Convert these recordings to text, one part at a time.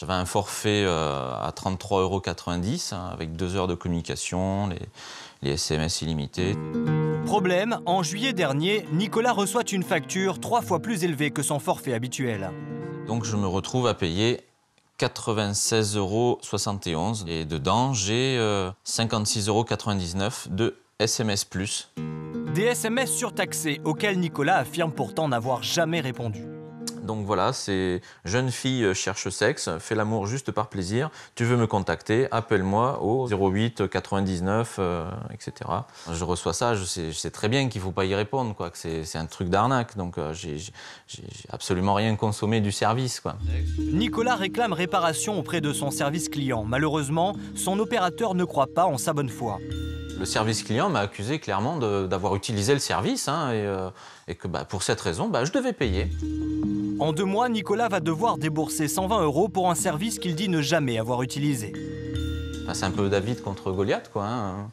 J'avais un forfait à 33,90 € avec 2 heures de communication, les SMS illimités. Problème, en juillet dernier, Nicolas reçoit une facture 3 fois plus élevée que son forfait habituel. Donc je me retrouve à payer 96,71 € et dedans j'ai 56,99 € de SMS+. Des SMS surtaxés auxquels Nicolas affirme pourtant n'avoir jamais répondu. Donc voilà, c'est jeune fille cherche sexe, fait l'amour juste par plaisir. Tu veux me contacter, appelle-moi au 08 99, etc. Je reçois ça, je sais très bien qu'il ne faut pas y répondre, quoi, que c'est un truc d'arnaque. Donc j'ai absolument rien consommé du service, quoi. Nicolas réclame réparation auprès de son service client. Malheureusement, son opérateur ne croit pas en sa bonne foi. Le service client m'a accusé clairement d'avoir utilisé le service et que pour cette raison, je devais payer. En 2 mois, Nicolas va devoir débourser 120 € pour un service qu'il dit ne jamais avoir utilisé. C'est un peu David contre Goliath, quoi, hein.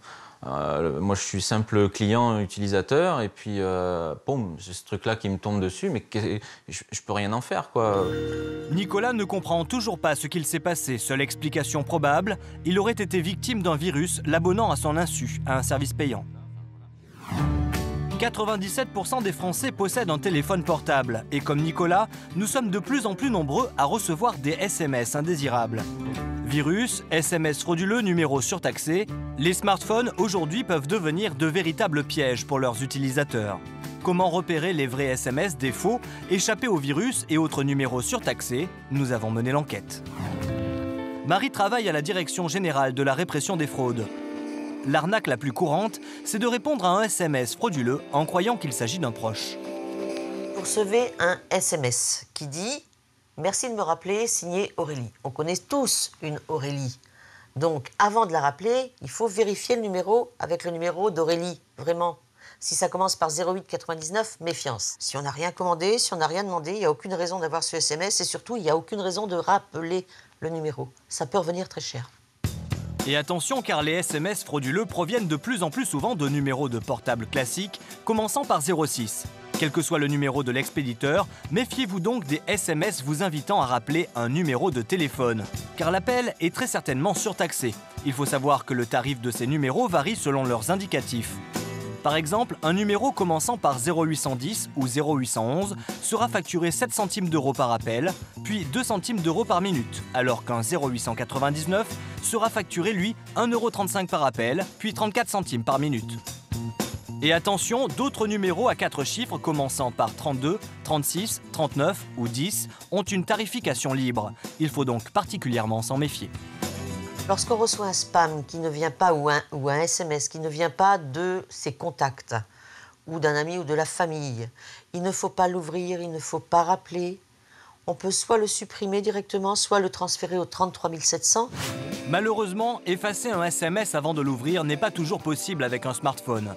Moi, je suis simple client utilisateur et puis, j'ai ce truc-là qui me tombe dessus, mais je peux rien en faire, quoi. Nicolas ne comprend toujours pas ce qu'il s'est passé. Seule explication probable, il aurait été victime d'un virus l'abonnant à son insu à un service payant. 97% des Français possèdent un téléphone portable. Et comme Nicolas, nous sommes de plus en plus nombreux à recevoir des SMS indésirables. Virus, SMS frauduleux, numéros surtaxés, les smartphones aujourd'hui peuvent devenir de véritables pièges pour leurs utilisateurs. Comment repérer les vrais SMS des faux, échapper aux virus et autres numéros surtaxés? Nous avons mené l'enquête. Marie travaille à la Direction générale de la répression des fraudes. L'arnaque la plus courante, c'est de répondre à un SMS frauduleux en croyant qu'il s'agit d'un proche. Vous recevez un SMS qui dit « Merci de me rappeler, signé Aurélie ». On connaît tous une Aurélie. Donc, avant de la rappeler, il faut vérifier le numéro avec le numéro d'Aurélie, vraiment. Si ça commence par 08 99, méfiance. Si on n'a rien commandé, si on n'a rien demandé, il n'y a aucune raison d'avoir ce SMS et surtout, il n'y a aucune raison de rappeler le numéro. Ça peut revenir très cher. Et attention car les SMS frauduleux proviennent de plus en plus souvent de numéros de portable classiques, commençant par 06. Quel que soit le numéro de l'expéditeur, méfiez-vous donc des SMS vous invitant à rappeler un numéro de téléphone. Car l'appel est très certainement surtaxé. Il faut savoir que le tarif de ces numéros varie selon leurs indicatifs. Par exemple, un numéro commençant par 0810 ou 0811 sera facturé 7 centimes d'euros par appel, puis 2 centimes d'euros par minute, alors qu'un 0899 sera facturé, lui, 1,35 € par appel, puis 34 centimes par minute. Et attention, d'autres numéros à 4 chiffres commençant par 32, 36, 39 ou 10 ont une tarification libre. Il faut donc particulièrement s'en méfier. Lorsqu'on reçoit un spam qui ne vient pas ou un SMS qui ne vient pas de ses contacts ou d'un ami ou de la famille, il ne faut pas l'ouvrir, il ne faut pas rappeler. On peut soit le supprimer directement, soit le transférer au 33 700. Malheureusement, effacer un SMS avant de l'ouvrir n'est pas toujours possible avec un smartphone.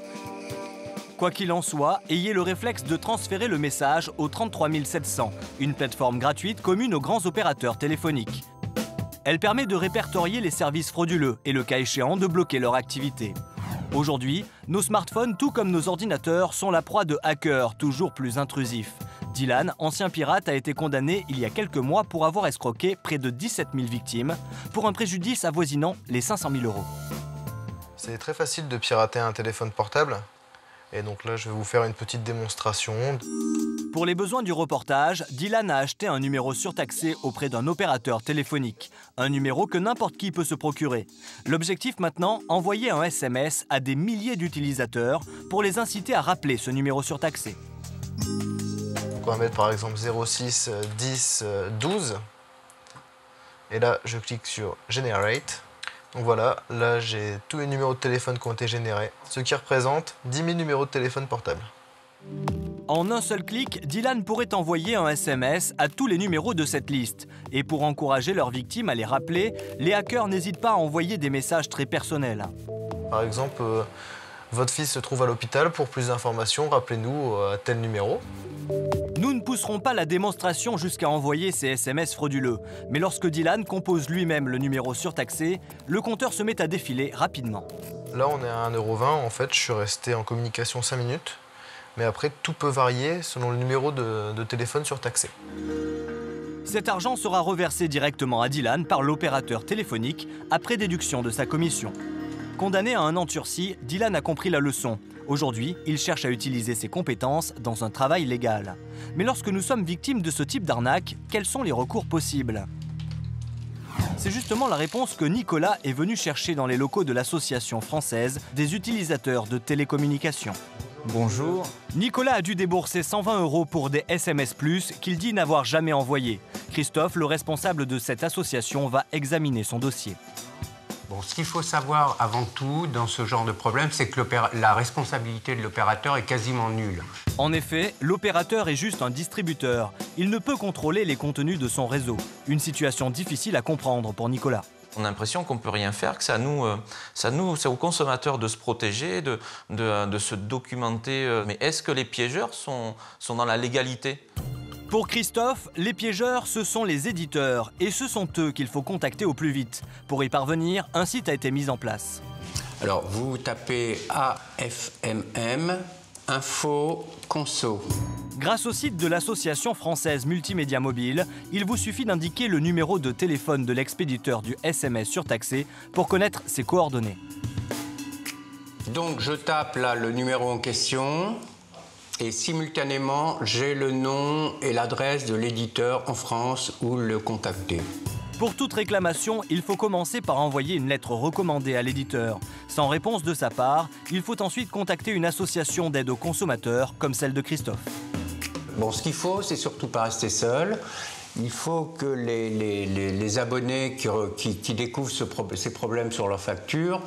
Quoi qu'il en soit, ayez le réflexe de transférer le message au 33 700, une plateforme gratuite commune aux grands opérateurs téléphoniques. Elle permet de répertorier les services frauduleux et, le cas échéant, de bloquer leur activité. Aujourd'hui, nos smartphones, tout comme nos ordinateurs, sont la proie de hackers toujours plus intrusifs. Dylan, ancien pirate, a été condamné il y a quelques mois pour avoir escroqué près de 17 000 victimes, pour un préjudice avoisinant les 500 000 €. C'est très facile de pirater un téléphone portable. Et donc là, je vais vous faire une petite démonstration. Pour les besoins du reportage, Dylan a acheté un numéro surtaxé auprès d'un opérateur téléphonique. Un numéro que n'importe qui peut se procurer. L'objectif maintenant, envoyer un SMS à des milliers d'utilisateurs pour les inciter à rappeler ce numéro surtaxé. Donc on va mettre par exemple 06 10 12. Et là, je clique sur Generate. Donc voilà, là j'ai tous les numéros de téléphone qui ont été générés, ce qui représente 10 000 numéros de téléphone portable. En un seul clic, Dylan pourrait envoyer un SMS à tous les numéros de cette liste. Et pour encourager leurs victimes à les rappeler, les hackers n'hésitent pas à envoyer des messages très personnels. Par exemple, votre fils se trouve à l'hôpital, pour plus d'informations, rappelez-nous à tel numéro. Nous ne pousserons pas la démonstration jusqu'à envoyer ces SMS frauduleux. Mais lorsque Dylan compose lui-même le numéro surtaxé, le compteur se met à défiler rapidement. Là, on est à 1,20 €. En fait, je suis resté en communication 5 minutes. Mais après, tout peut varier selon le numéro de téléphone surtaxé. Cet argent sera reversé directement à Dylan par l'opérateur téléphonique après déduction de sa commission. Condamné à 1 an de sursis, Dylan a compris la leçon. Aujourd'hui, il cherche à utiliser ses compétences dans un travail légal. Mais lorsque nous sommes victimes de ce type d'arnaque, quels sont les recours possibles ? C'est justement la réponse que Nicolas est venu chercher dans les locaux de l'Association française des utilisateurs de télécommunications. Bonjour. Nicolas a dû débourser 120 € pour des SMS+, qu'il dit n'avoir jamais envoyés. Christophe, le responsable de cette association, va examiner son dossier. Bon, ce qu'il faut savoir avant tout dans ce genre de problème, c'est que la responsabilité de l'opérateur est quasiment nulle. En effet, l'opérateur est juste un distributeur. Il ne peut contrôler les contenus de son réseau. Une situation difficile à comprendre pour Nicolas. On a l'impression qu'on ne peut rien faire, que c'est aux consommateurs de se protéger, de se documenter. Mais est-ce que les piégeurs sont dans la légalité ? Pour Christophe, les piégeurs, ce sont les éditeurs. Et ce sont eux qu'il faut contacter au plus vite. Pour y parvenir, un site a été mis en place. Alors, vous tapez AFMM, Info, Conso. Grâce au site de l'association française Multimédia Mobile, il vous suffit d'indiquer le numéro de téléphone de l'expéditeur du SMS surtaxé pour connaître ses coordonnées. Donc, je tape là le numéro en question et simultanément, j'ai le nom et l'adresse de l'éditeur en France où le contacter. Pour toute réclamation, il faut commencer par envoyer une lettre recommandée à l'éditeur. Sans réponse de sa part, il faut ensuite contacter une association d'aide aux consommateurs comme celle de Christophe. Bon, ce qu'il faut, c'est surtout pas rester seul. Il faut que les abonnés qui découvrent ces problèmes sur leur facture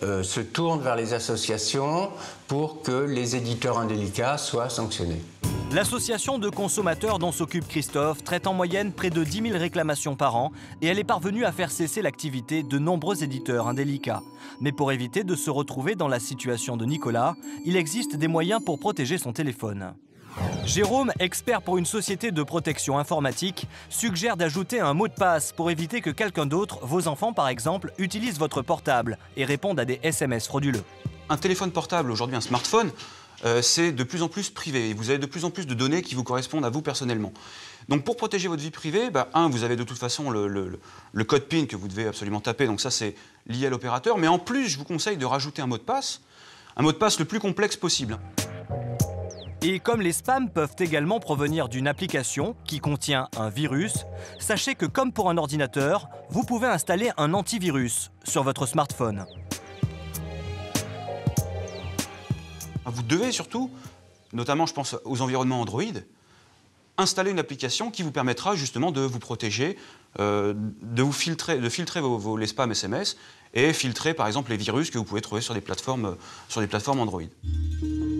se tournent vers les associations pour que les éditeurs indélicats soient sanctionnés. L'association de consommateurs dont s'occupe Christophe traite en moyenne près de 10 000 réclamations par an et elle est parvenue à faire cesser l'activité de nombreux éditeurs indélicats. Mais pour éviter de se retrouver dans la situation de Nicolas, il existe des moyens pour protéger son téléphone. Jérôme, expert pour une société de protection informatique, suggère d'ajouter un mot de passe pour éviter que quelqu'un d'autre, vos enfants par exemple, utilise votre portable et répondent à des SMS frauduleux. Un téléphone portable, aujourd'hui un smartphone, c'est de plus en plus privé. Et vous avez de plus en plus de données qui vous correspondent à vous personnellement. Donc pour protéger votre vie privée, vous avez de toute façon le code PIN que vous devez absolument taper, donc ça c'est lié à l'opérateur. Mais en plus, je vous conseille de rajouter un mot de passe le plus complexe possible. Et comme les spams peuvent également provenir d'une application qui contient un virus, sachez que comme pour un ordinateur, vous pouvez installer un antivirus sur votre smartphone. Vous devez surtout, notamment je pense aux environnements Android, installer une application qui vous permettra justement de vous protéger, de filtrer les spams SMS et filtrer par exemple les virus que vous pouvez trouver sur des plateformes Android.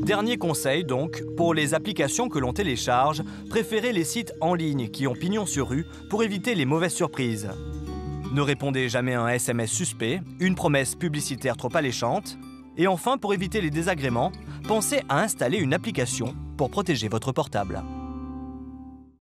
Dernier conseil donc, pour les applications que l'on télécharge, préférez les sites en ligne qui ont pignon sur rue pour éviter les mauvaises surprises. Ne répondez jamais à un SMS suspect, une promesse publicitaire trop alléchante. Et enfin, pour éviter les désagréments, pensez à installer une application pour protéger votre portable.